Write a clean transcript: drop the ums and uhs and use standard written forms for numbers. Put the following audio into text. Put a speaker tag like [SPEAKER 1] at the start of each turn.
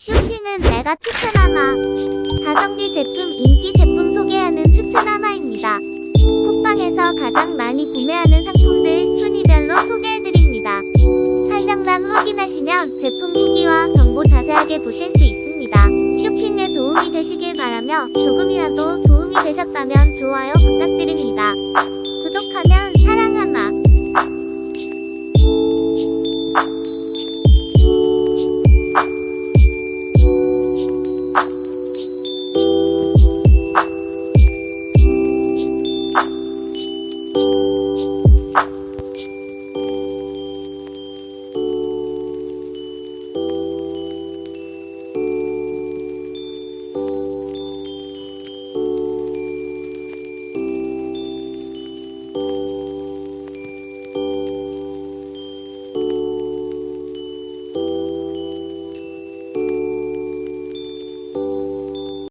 [SPEAKER 1] 쇼핑은 내가 추천하마. 가성비 제품, 인기 제품 소개하는 추천하마입니다. 쿠팡에서 가장 많이 구매하는 상품들 순위별로 소개해드립니다. 설명란 확인하시면 제품 후기와 정보 자세하게 보실 수 있습니다. 쇼핑에 도움이 되시길 바라며 조금이라도 도움이 되셨다면 좋아요 부탁드립니다.